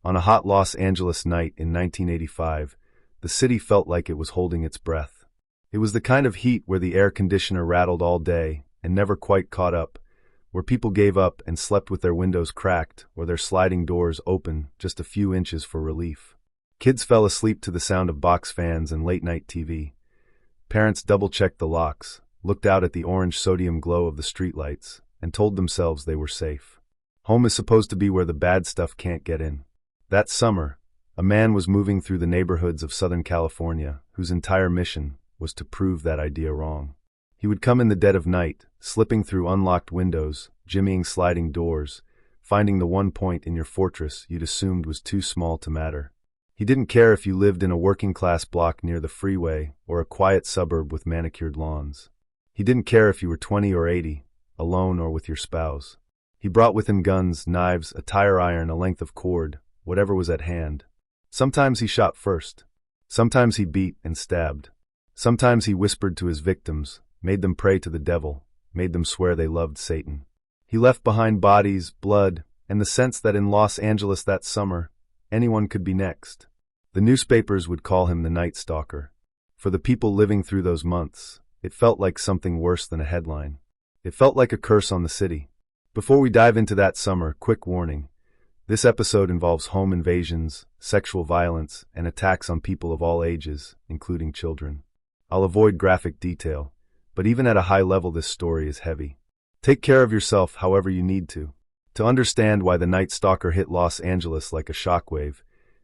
On a hot Los Angeles night in 1985, the city felt like it was holding its breath. It was the kind of heat where the air conditioner rattled all day and never quite caught up, where people gave up and slept with their windows cracked or their sliding doors open just a few inches for relief. Kids fell asleep to the sound of box fans and late-night TV. Parents double-checked the locks, looked out at the orange sodium glow of the streetlights, and told themselves they were safe. Home is supposed to be where the bad stuff can't get in. That summer, a man was moving through the neighborhoods of Southern California whose entire mission was to prove that idea wrong. He would come in the dead of night, slipping through unlocked windows, jimmying sliding doors, finding the one point in your fortress you'd assumed was too small to matter. He didn't care if you lived in a working-class block near the freeway or a quiet suburb with manicured lawns. He didn't care if you were 20 or 80, alone or with your spouse. He brought with him guns, knives, a tire iron, a length of cord, whatever was at hand. Sometimes he shot first. Sometimes he beat and stabbed. Sometimes he whispered to his victims, made them pray to the devil, made them swear they loved Satan. He left behind bodies, blood, and the sense that in Los Angeles that summer, anyone could be next. The newspapers would call him the Night Stalker. For the people living through those months, it felt like something worse than a headline. It felt like a curse on the city. Before we dive into that summer, quick warning. This episode involves home invasions, sexual violence, and attacks on people of all ages, including children. I'll avoid graphic detail, but even at a high level this story is heavy. Take care of yourself however you need to. To understand why the Night Stalker hit Los Angeles like a shockwave,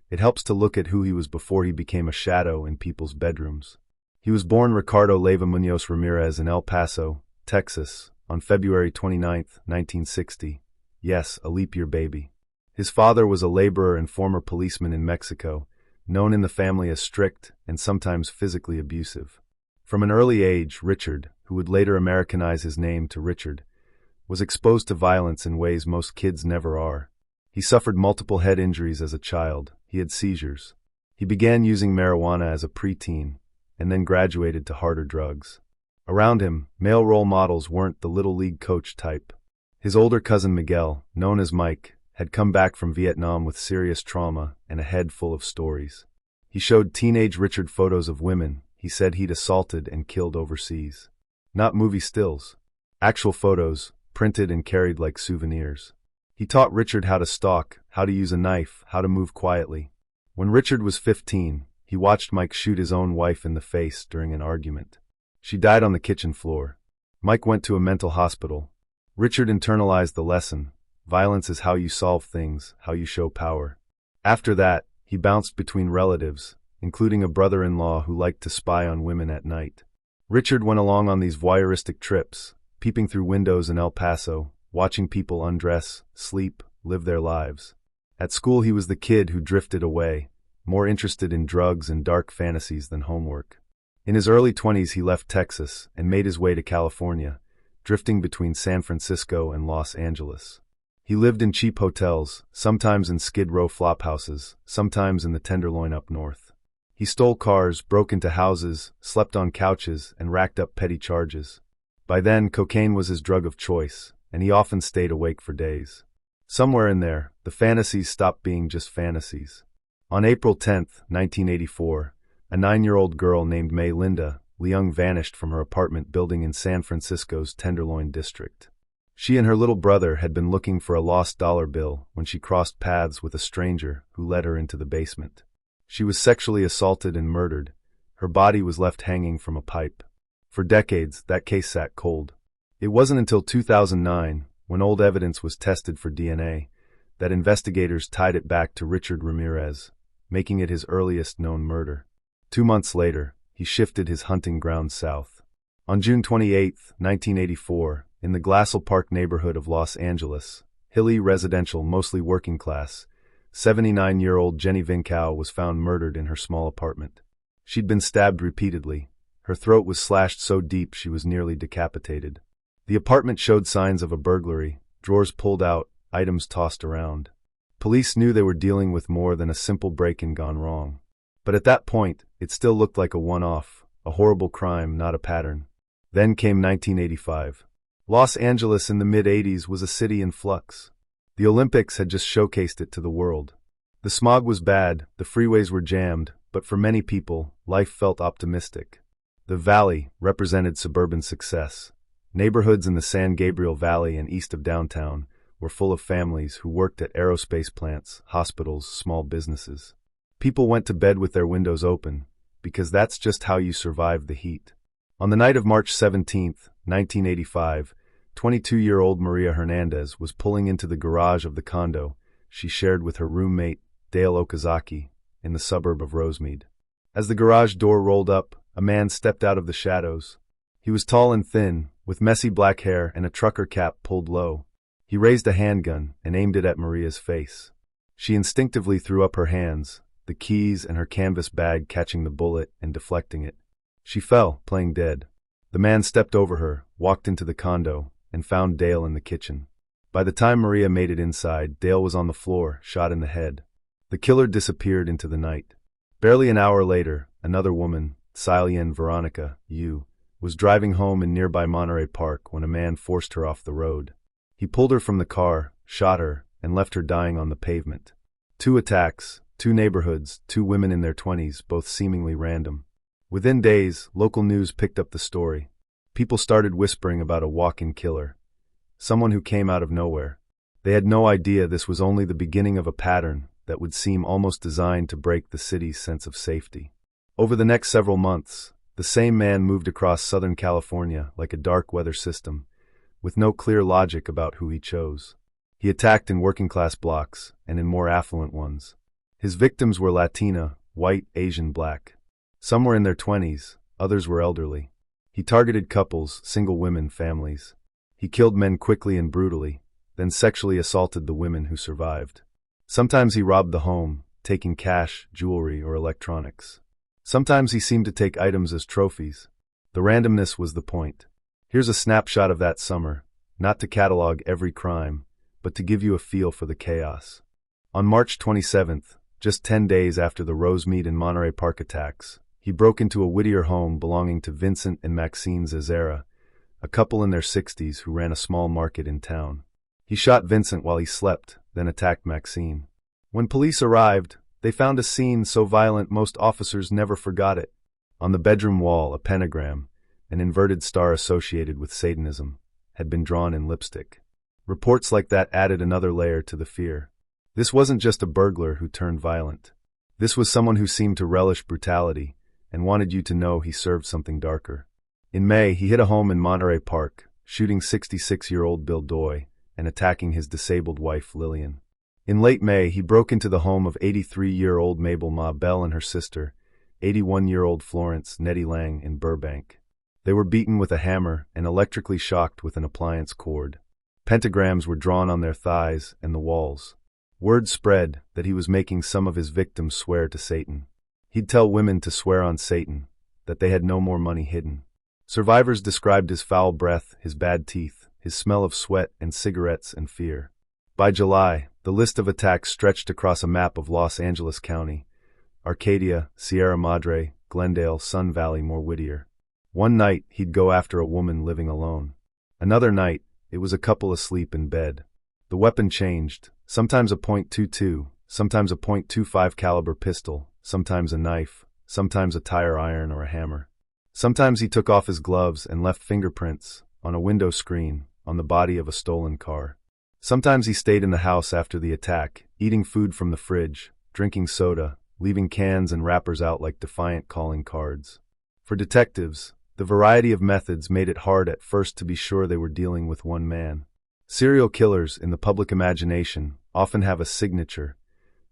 it helps to look at who he was before he became a shadow in people's bedrooms. He was born Ricardo Leyva Munoz Ramirez in El Paso, Texas, on February 29, 1960. Yes, a leap year baby. His father was a laborer and former policeman in Mexico, known in the family as strict and sometimes physically abusive. From an early age, Richard, who would later Americanize his name to Richard, was exposed to violence in ways most kids never are. He suffered multiple head injuries as a child. He had seizures. He began using marijuana as a preteen, and then graduated to harder drugs. Around him, male role models weren't the little league coach type. His older cousin Miguel, known as Mike, had come back from Vietnam with serious trauma and a head full of stories. He showed teenage Richard photos of women he said he'd assaulted and killed overseas. Not movie stills. Actual photos, printed and carried like souvenirs. He taught Richard how to stalk, how to use a knife, how to move quietly. When Richard was 15, he watched Mike shoot his own wife in the face during an argument. She died on the kitchen floor. Mike went to a mental hospital. Richard internalized the lesson. Violence is how you solve things, how you show power. After that, he bounced between relatives, including a brother-in-law who liked to spy on women at night. Richard went along on these voyeuristic trips, peeping through windows in El Paso, watching people undress, sleep, live their lives. At school he was the kid who drifted away, more interested in drugs and dark fantasies than homework. In his early 20s he left Texas and made his way to California, drifting between San Francisco and Los Angeles. He lived in cheap hotels, sometimes in Skid Row flophouses, sometimes in the Tenderloin up north. He stole cars, broke into houses, slept on couches, and racked up petty charges. By then, cocaine was his drug of choice, and he often stayed awake for days. Somewhere in there, the fantasies stopped being just fantasies. On April 10, 1984, a 9-year-old girl named May Linda Leung vanished from her apartment building in San Francisco's Tenderloin district. She and her little brother had been looking for a lost dollar bill when she crossed paths with a stranger who led her into the basement. She was sexually assaulted and murdered. Her body was left hanging from a pipe. For decades, that case sat cold. It wasn't until 2009, when old evidence was tested for DNA, that investigators tied it back to Richard Ramirez, making it his earliest known murder. 2 months later, he shifted his hunting grounds south. On June 28, 1984, in the Glassell Park neighborhood of Los Angeles, hilly, residential, mostly working class, 79-year-old Jenny Vincow was found murdered in her small apartment. She'd been stabbed repeatedly. Her throat was slashed so deep she was nearly decapitated. The apartment showed signs of a burglary, drawers pulled out, items tossed around. Police knew they were dealing with more than a simple break-in gone wrong. But at that point, it still looked like a one-off, a horrible crime, not a pattern. Then came 1985. Los Angeles in the mid-'80s was a city in flux. The Olympics had just showcased it to the world. The smog was bad, the freeways were jammed, but for many people, life felt optimistic. The valley represented suburban success. Neighborhoods in the San Gabriel Valley and east of downtown were full of families who worked at aerospace plants, hospitals, small businesses. People went to bed with their windows open, because that's just how you survived the heat. On the night of March 17, 1985, 22-year-old Maria Hernandez was pulling into the garage of the condo she shared with her roommate, Dale Okazaki, in the suburb of Rosemead. As the garage door rolled up, a man stepped out of the shadows. He was tall and thin, with messy black hair and a trucker cap pulled low. He raised a handgun and aimed it at Maria's face. She instinctively threw up her hands, the keys and her canvas bag catching the bullet and deflecting it. She fell, playing dead. The man stepped over her, walked into the condo, and found Dale in the kitchen. By the time Maria made it inside, Dale was on the floor, shot in the head. The killer disappeared into the night. Barely an hour later, another woman, Cillian Veronica, was driving home in nearby Monterey Park when a man forced her off the road. He pulled her from the car, shot her, and left her dying on the pavement. 2 attacks, 2 neighborhoods, 2 women in their 20s, both seemingly random. Within days, local news picked up the story. People started whispering about a walk-in killer, someone who came out of nowhere. They had no idea this was only the beginning of a pattern that would seem almost designed to break the city's sense of safety. Over the next several months, the same man moved across Southern California like a dark weather system, with no clear logic about who he chose. He attacked in working-class blocks and in more affluent ones. His victims were Latina, white, Asian, black. Some were in their 20s, others were elderly. He targeted couples, single women, families. He killed men quickly and brutally, then sexually assaulted the women who survived. Sometimes he robbed the home, taking cash, jewelry, or electronics. Sometimes he seemed to take items as trophies. The randomness was the point. Here's a snapshot of that summer, not to catalog every crime, but to give you a feel for the chaos. On March 27th, just 10 days after the Rosemead and Monterey Park attacks, he broke into a Whittier home belonging to Vincent and Maxine Zazera, a couple in their 60s who ran a small market in town. He shot Vincent while he slept, then attacked Maxine. When police arrived, they found a scene so violent most officers never forgot it. On the bedroom wall, a pentagram, an inverted star associated with Satanism, had been drawn in lipstick. Reports like that added another layer to the fear. This wasn't just a burglar who turned violent. This was someone who seemed to relish brutality and wanted you to know he served something darker. In May, he hit a home in Monterey Park, shooting 66-year-old Bill Doy and attacking his disabled wife, Lillian. In late May, he broke into the home of 83-year-old Mabel Ma Bell and her sister, 81-year-old Florence Nettie Lang in Burbank. They were beaten with a hammer and electrically shocked with an appliance cord. Pentagrams were drawn on their thighs and the walls. Word spread that he was making some of his victims swear to Satan. He'd tell women to swear on Satan, that they had no more money hidden. Survivors described his foul breath, his bad teeth, his smell of sweat and cigarettes and fear. By July, the list of attacks stretched across a map of Los Angeles County: Arcadia, Sierra Madre, Glendale, Sun Valley, more Whittier. One night, he'd go after a woman living alone. Another night, it was a couple asleep in bed. The weapon changed, sometimes a .22, sometimes a .25 caliber pistol, sometimes a knife, sometimes a tire iron or a hammer. Sometimes he took off his gloves and left fingerprints on a window screen on the body of a stolen car. Sometimes he stayed in the house after the attack, eating food from the fridge, drinking soda, leaving cans and wrappers out like defiant calling cards. For detectives, the variety of methods made it hard at first to be sure they were dealing with one man. Serial killers, in the public imagination, often have a signature.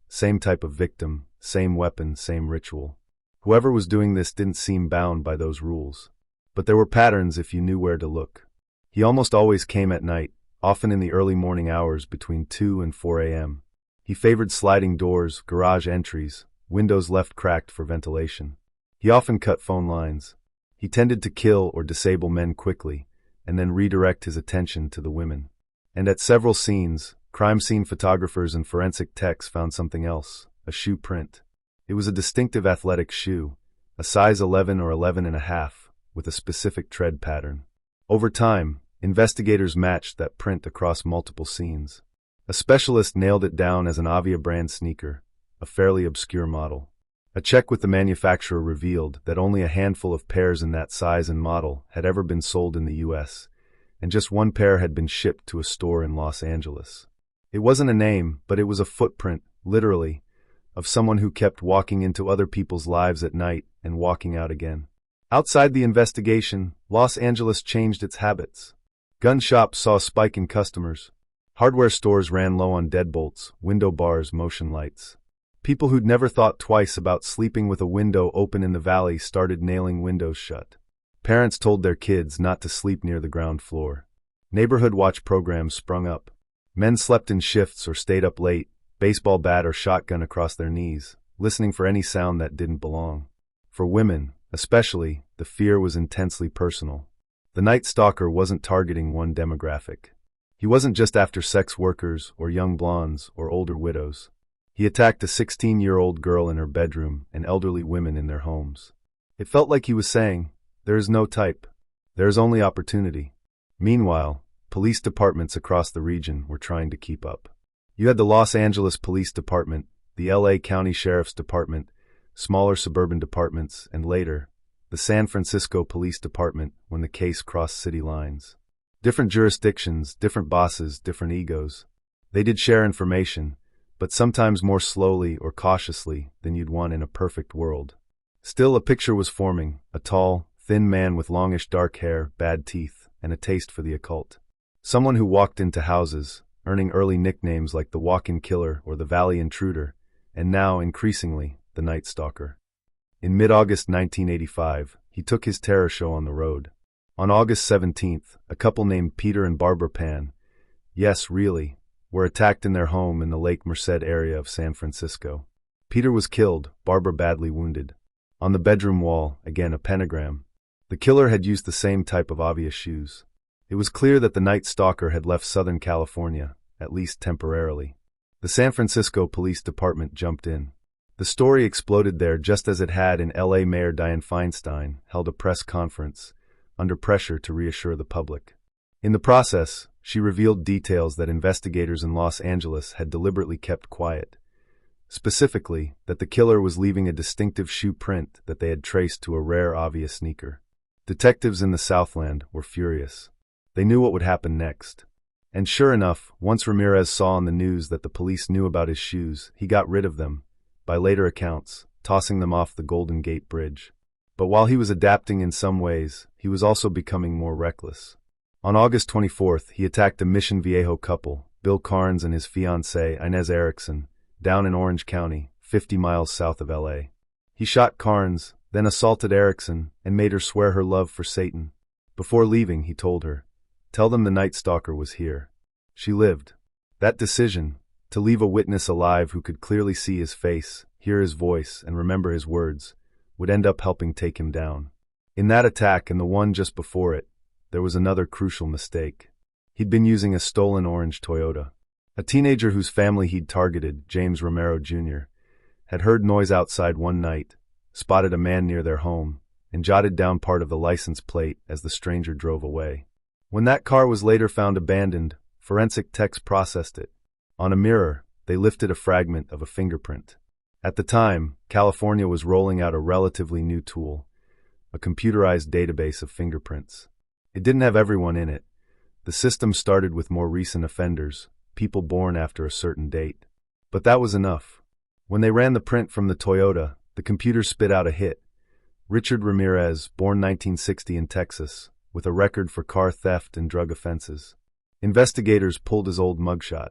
Same type of victim, same weapon, same ritual. Whoever was doing this didn't seem bound by those rules. But there were patterns if you knew where to look. He almost always came at night, often in the early morning hours between 2 and 4 a.m. He favored sliding doors, garage entries, windows left cracked for ventilation. He often cut phone lines. He tended to kill or disable men quickly, and then redirect his attention to the women. And at several scenes, crime scene photographers and forensic techs found something else: a shoe print. It was a distinctive athletic shoe, a size 11 or 11.5, with a specific tread pattern. Over time, investigators matched that print across multiple scenes. A specialist nailed it down as an Avia brand sneaker, a fairly obscure model. A check with the manufacturer revealed that only a handful of pairs in that size and model had ever been sold in the U.S., and just one pair had been shipped to a store in Los Angeles. It wasn't a name, but it was a footprint, literally, of someone who kept walking into other people's lives at night and walking out again. Outside the investigation, Los Angeles changed its habits. Gun shops saw a spike in customers. Hardware stores ran low on deadbolts, window bars, motion lights. People who'd never thought twice about sleeping with a window open in the valley started nailing windows shut. Parents told their kids not to sleep near the ground floor. Neighborhood watch programs sprung up. Men slept in shifts or stayed up late, baseball bat or shotgun across their knees, listening for any sound that didn't belong. For women, especially, the fear was intensely personal. The Night Stalker wasn't targeting one demographic. He wasn't just after sex workers or young blondes or older widows. He attacked a 16-year-old girl in her bedroom and elderly women in their homes. It felt like he was saying, there is no type. There is only opportunity. Meanwhile, police departments across the region were trying to keep up. You had the Los Angeles Police Department, the L.A. County Sheriff's Department, smaller suburban departments, and later, the San Francisco Police Department when the case crossed city lines. Different jurisdictions, different bosses, different egos. They did share information, but sometimes more slowly or cautiously than you'd want in a perfect world. Still, a picture was forming, a tall, thin man with longish dark hair, bad teeth, and a taste for the occult. Someone who walked into houses, earning early nicknames like the Walk-In Killer or the Valley Intruder, and now, increasingly, the Night Stalker. In mid-August 1985, he took his terror show on the road. On August 17th, a couple named Peter and Barbara Pan, yes, really, were attacked in their home in the Lake Merced area of San Francisco. Peter was killed, Barbara badly wounded. On the bedroom wall, again a pentagram. The killer had used the same type of obvious shoes. It was clear that the Night Stalker had left Southern California, at least temporarily. The San Francisco Police Department jumped in. The story exploded there just as it had in L.A. Mayor Dianne Feinstein held a press conference, under pressure to reassure the public. In the process, she revealed details that investigators in Los Angeles had deliberately kept quiet. Specifically, that the killer was leaving a distinctive shoe print that they had traced to a rare, obvious sneaker. Detectives in the Southland were furious. They knew what would happen next. And sure enough, once Ramirez saw on the news that the police knew about his shoes, he got rid of them, by later accounts, tossing them off the Golden Gate Bridge. But while he was adapting in some ways, he was also becoming more reckless. On August 24th, he attacked a Mission Viejo couple, Bill Carnes and his fiancée, Inez Erickson, down in Orange County, 50 miles south of L.A. He shot Carnes, then assaulted Erickson, and made her swear her love for Satan. Before leaving, he told her, "Tell them the Night Stalker was here." She lived. That decision, to leave a witness alive who could clearly see his face, hear his voice, and remember his words, would end up helping take him down. In that attack and the one just before it, there was another crucial mistake. He'd been using a stolen orange Toyota. A teenager whose family he'd targeted, James Romero Jr., had heard noise outside one night, spotted a man near their home, and jotted down part of the license plate as the stranger drove away. When that car was later found abandoned, forensic techs processed it. On a mirror, they lifted a fragment of a fingerprint. At the time, California was rolling out a relatively new tool, a computerized database of fingerprints. It didn't have everyone in it. The system started with more recent offenders, people born after a certain date. But that was enough. When they ran the print from the Toyota, the computer spit out a hit. Richard Ramirez, born 1960 in Texas, with a record for car theft and drug offenses. Investigators pulled his old mugshot.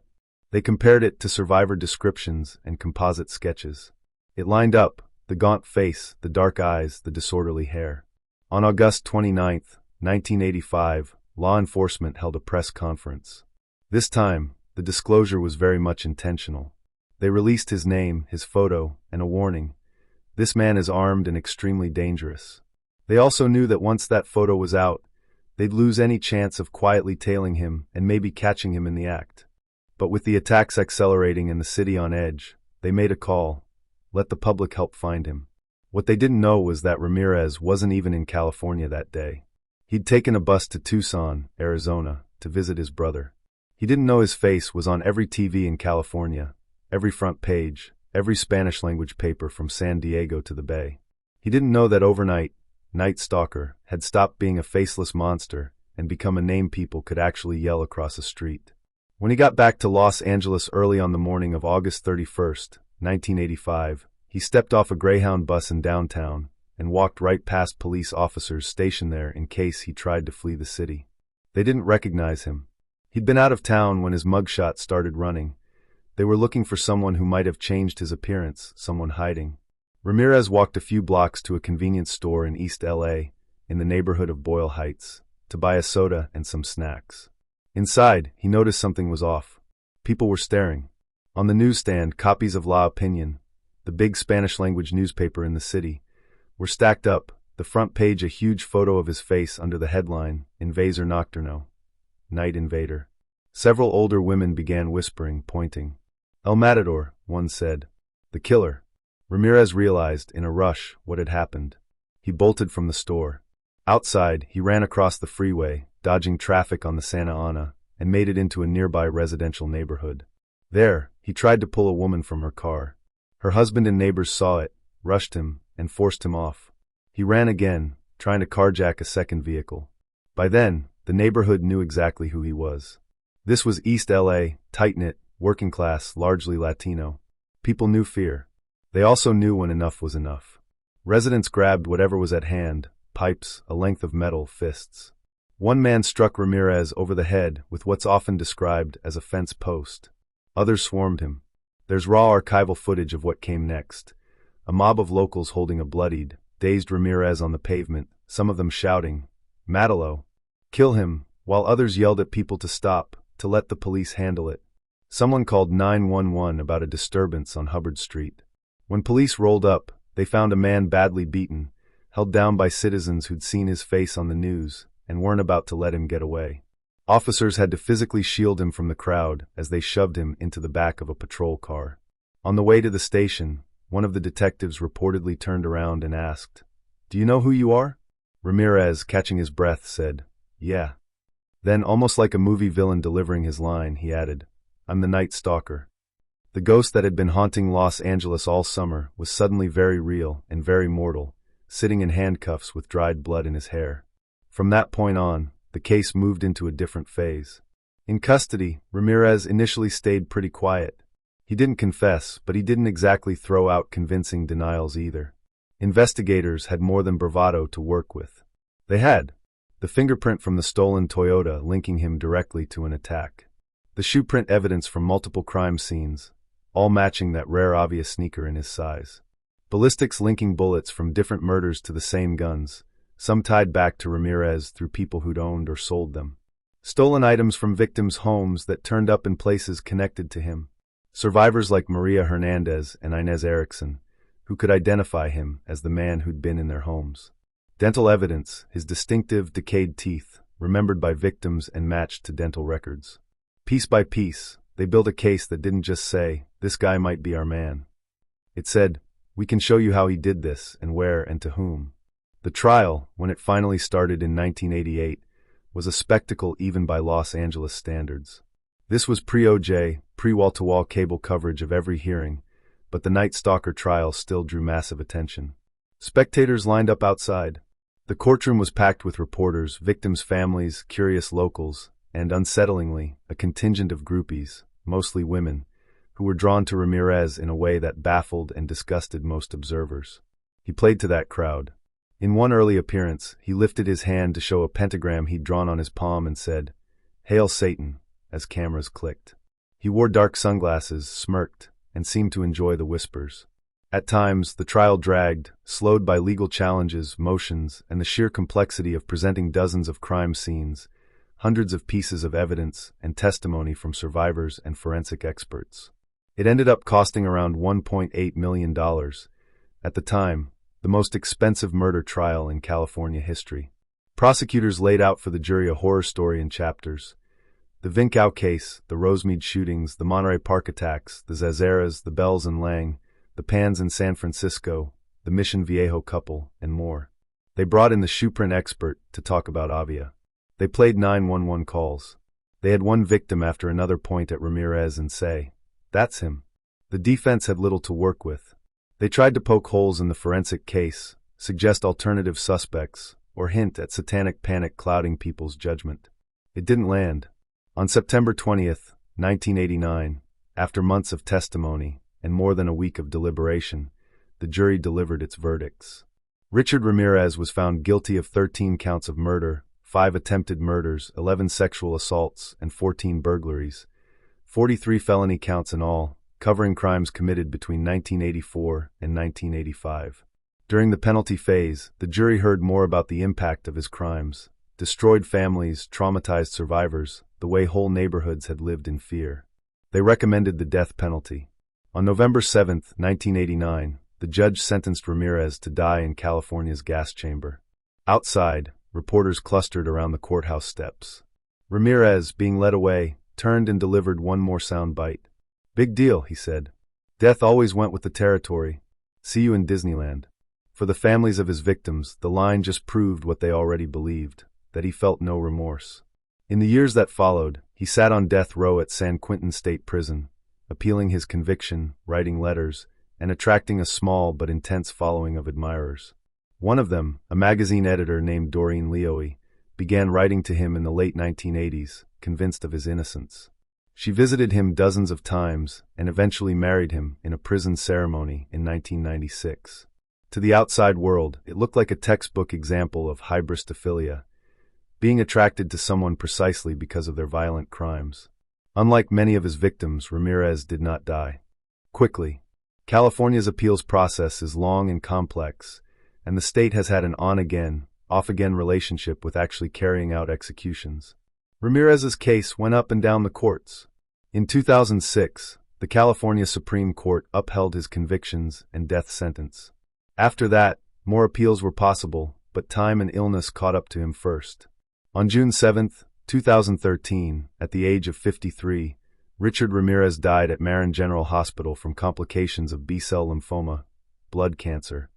They compared it to survivor descriptions and composite sketches. It lined up, the gaunt face, the dark eyes, the disorderly hair. On August 29, 1985, law enforcement held a press conference. This time, the disclosure was very much intentional. They released his name, his photo, and a warning. This man is armed and extremely dangerous. They also knew that once that photo was out, they'd lose any chance of quietly tailing him and maybe catching him in the act. But with the attacks accelerating and the city on edge, they made a call. Let the public help find him. What they didn't know was that Ramirez wasn't even in California that day. He'd taken a bus to Tucson, Arizona, to visit his brother. He didn't know his face was on every TV in California, every front page, every Spanish-language paper from San Diego to the Bay. He didn't know that overnight, Night Stalker had stopped being a faceless monster and become a name people could actually yell across a street. When he got back to Los Angeles early on the morning of August 31st, 1985, he stepped off a Greyhound bus in downtown and walked right past police officers stationed there in case he tried to flee the city. They didn't recognize him. He'd been out of town when his mugshot started running. They were looking for someone who might have changed his appearance, someone hiding. Ramirez walked a few blocks to a convenience store in East L.A., in the neighborhood of Boyle Heights, to buy a soda and some snacks. Inside, he noticed something was off. People were staring. On the newsstand, copies of La Opinion, the big Spanish-language newspaper in the city, were stacked up, the front page a huge photo of his face under the headline, Invasor Nocturno, Night Invader. Several older women began whispering, pointing. El Matador, one said. The killer. Ramirez realized, in a rush, what had happened. He bolted from the store. Outside, he ran across the freeway, dodging traffic on the Santa Ana, and made it into a nearby residential neighborhood. There, he tried to pull a woman from her car. Her husband and neighbors saw it, rushed him, and forced him off. He ran again, trying to carjack a second vehicle. By then, the neighborhood knew exactly who he was. This was East L.A., tight-knit, working class, largely Latino. People knew fear. They also knew when enough was enough. Residents grabbed whatever was at hand, pipes, a length of metal, fists. One man struck Ramirez over the head with what's often described as a fence post. Others swarmed him. There's raw archival footage of what came next. A mob of locals holding a bloodied, dazed Ramirez on the pavement, some of them shouting, "Matalo! Kill him!" while others yelled at people to stop, to let the police handle it. Someone called 911 about a disturbance on Hubbard Street. When police rolled up, they found a man badly beaten, held down by citizens who'd seen his face on the news and weren't about to let him get away. Officers had to physically shield him from the crowd as they shoved him into the back of a patrol car. On the way to the station, one of the detectives reportedly turned around and asked, "Do you know who you are?" Ramirez, catching his breath, said, "Yeah." Then, almost like a movie villain delivering his line, he added, "I'm the Night Stalker." The ghost that had been haunting Los Angeles all summer was suddenly very real and very mortal, sitting in handcuffs with dried blood in his hair. From that point on, the case moved into a different phase. In custody, Ramirez initially stayed pretty quiet. He didn't confess, but he didn't exactly throw out convincing denials either. Investigators had more than bravado to work with. They had the fingerprint from the stolen Toyota linking him directly to an attack. The shoe print evidence from multiple crime scenes, all matching that rare obvious sneaker in his size. Ballistics linking bullets from different murders to the same guns, some tied back to Ramirez through people who'd owned or sold them. Stolen items from victims' homes that turned up in places connected to him. Survivors like Maria Hernandez and Inez Erickson, who could identify him as the man who'd been in their homes. Dental evidence, his distinctive, decayed teeth, remembered by victims and matched to dental records. Piece by piece, they built a case that didn't just say, "This guy might be our man." It said, "We can show you how he did this, and where and to whom." The trial, when it finally started in 1988, was a spectacle even by Los Angeles standards. This was pre-OJ, pre-wall-to-wall cable coverage of every hearing, but the Night Stalker trial still drew massive attention. Spectators lined up outside. The courtroom was packed with reporters, victims' families, curious locals, and, unsettlingly, a contingent of groupies, mostly women, who were drawn to Ramirez in a way that baffled and disgusted most observers. He played to that crowd. In one early appearance, he lifted his hand to show a pentagram he'd drawn on his palm and said, "Hail Satan," as cameras clicked. He wore dark sunglasses, smirked, and seemed to enjoy the whispers. At times, the trial dragged, slowed by legal challenges, motions, and the sheer complexity of presenting dozens of crime scenes, hundreds of pieces of evidence, and testimony from survivors and forensic experts. It ended up costing around $1.8 million. At the time, the most expensive murder trial in California history. Prosecutors laid out for the jury a horror story in chapters. The Vincow case, the Rosemead shootings, the Monterey Park attacks, the Zazaras, the Bells and Lang, the Pans in San Francisco, the Mission Viejo couple, and more. They brought in the shoeprint expert to talk about Avia. They played 911 calls. They had one victim after another point at Ramirez and say, "That's him." The defense had little to work with. They tried to poke holes in the forensic case, suggest alternative suspects, or hint at satanic panic clouding people's judgment. It didn't land. On September 20th, 1989, after months of testimony and more than a week of deliberation, the jury delivered its verdicts. Richard Ramirez was found guilty of 13 counts of murder, 5 attempted murders, 11 sexual assaults, and 14 burglaries, 43 felony counts in all, covering crimes committed between 1984 and 1985. During the penalty phase, the jury heard more about the impact of his crimes: destroyed families, traumatized survivors, the way whole neighborhoods had lived in fear. They recommended the death penalty. On November 7, 1989, the judge sentenced Ramirez to die in California's gas chamber. Outside, reporters clustered around the courthouse steps. Ramirez, being led away, turned and delivered one more sound bite. "Big deal," he said. "Death always went with the territory. See you in Disneyland." For the families of his victims, the line just proved what they already believed, that he felt no remorse. In the years that followed, he sat on death row at San Quentin State Prison, appealing his conviction, writing letters, and attracting a small but intense following of admirers. One of them, a magazine editor named Doreen Leoie, began writing to him in the late 1980s, convinced of his innocence. She visited him dozens of times and eventually married him in a prison ceremony in 1996. To the outside world, it looked like a textbook example of hybristophilia, being attracted to someone precisely because of their violent crimes. Unlike many of his victims, Ramirez did not die quickly. California's appeals process is long and complex, and the state has had an on-again, off-again relationship with actually carrying out executions. Ramirez's case went up and down the courts. In 2006, the California Supreme Court upheld his convictions and death sentence. After that, more appeals were possible, but time and illness caught up to him first. On June 7, 2013, at the age of 53, Richard Ramirez died at Marin General Hospital from complications of B-cell lymphoma, blood cancer,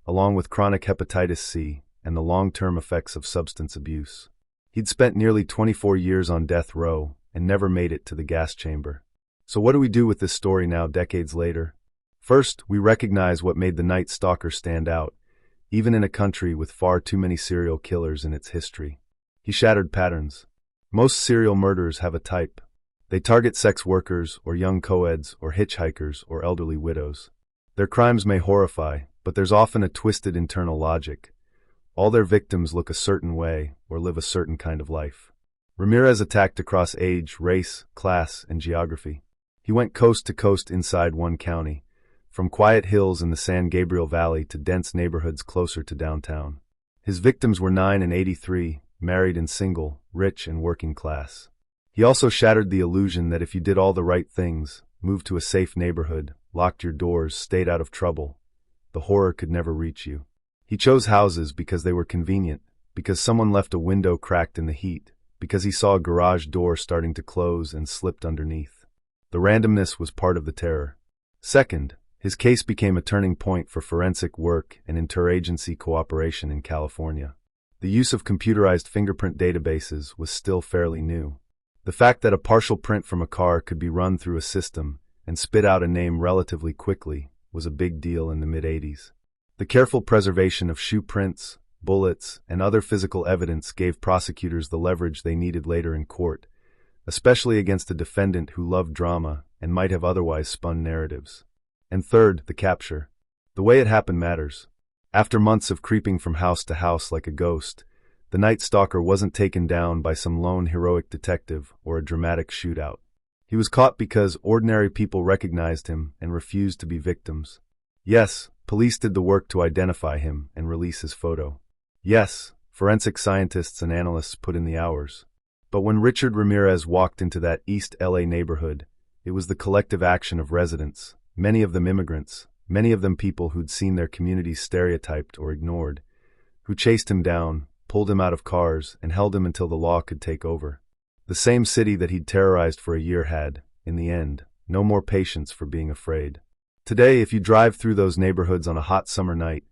along with chronic hepatitis C and the long-term effects of substance abuse. He'd spent nearly 24 years on death row and never made it to the gas chamber. So what do we do with this story now, decades later? First, we recognize what made the Night Stalker stand out, even in a country with far too many serial killers in its history. He shattered patterns. Most serial murderers have a type. They target sex workers or young co-eds or hitchhikers or elderly widows. Their crimes may horrify, but there's often a twisted internal logic. All their victims look a certain way or live a certain kind of life. Ramirez attacked across age, race, class, and geography. He went coast to coast inside one county, from quiet hills in the San Gabriel Valley to dense neighborhoods closer to downtown. His victims were 9 and 83, married and single, rich and working class. He also shattered the illusion that if you did all the right things, moved to a safe neighborhood, locked your doors, stayed out of trouble, the horror could never reach you. He chose houses because they were convenient, because someone left a window cracked in the heat, because he saw a garage door starting to close and slipped underneath. The randomness was part of the terror. Second, his case became a turning point for forensic work and interagency cooperation in California. The use of computerized fingerprint databases was still fairly new. The fact that a partial print from a car could be run through a system and spit out a name relatively quickly was a big deal in the mid-80s. The careful preservation of shoe prints, bullets, and other physical evidence gave prosecutors the leverage they needed later in court, especially against a defendant who loved drama and might have otherwise spun narratives. And third, the capture. The way it happened matters. After months of creeping from house to house like a ghost, the Night Stalker wasn't taken down by some lone heroic detective or a dramatic shootout. He was caught because ordinary people recognized him and refused to be victims. Yes, police did the work to identify him and release his photo. Yes, forensic scientists and analysts put in the hours. But when Richard Ramirez walked into that East L.A. neighborhood, it was the collective action of residents, many of them immigrants, many of them people who'd seen their communities stereotyped or ignored, who chased him down, pulled him out of cars, and held him until the law could take over. The same city that he'd terrorized for a year had, in the end, no more patience for being afraid. Today, if you drive through those neighborhoods on a hot summer night,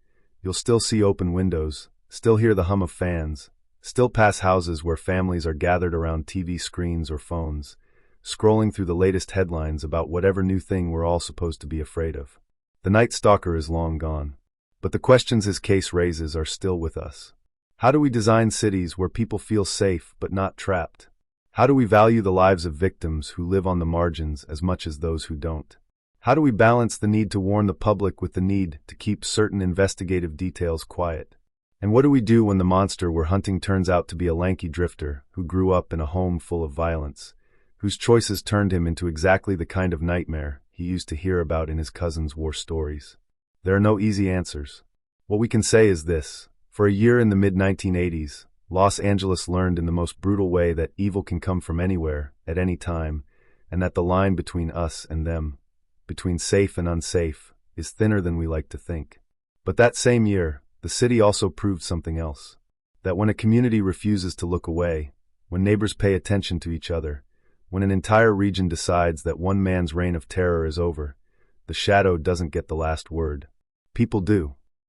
you'll still see open windows, still hear the hum of fans, still pass houses where families are gathered around TV screens or phones, scrolling through the latest headlines about whatever new thing we're all supposed to be afraid of. The Night Stalker is long gone, but the questions his case raises are still with us. How do we design cities where people feel safe but not trapped? How do we value the lives of victims who live on the margins as much as those who don't? How do we balance the need to warn the public with the need to keep certain investigative details quiet? And what do we do when the monster we're hunting turns out to be a lanky drifter who grew up in a home full of violence, whose choices turned him into exactly the kind of nightmare he used to hear about in his cousin's war stories? There are no easy answers. What we can say is this: for a year in the mid-1980s, Los Angeles learned in the most brutal way that evil can come from anywhere, at any time, and that the line between us and them, between safe and unsafe, is thinner than we like to think. But that same year, the city also proved something else. That when a community refuses to look away, when neighbors pay attention to each other, when an entire region decides that one man's reign of terror is over, the shadow doesn't get the last word. People do.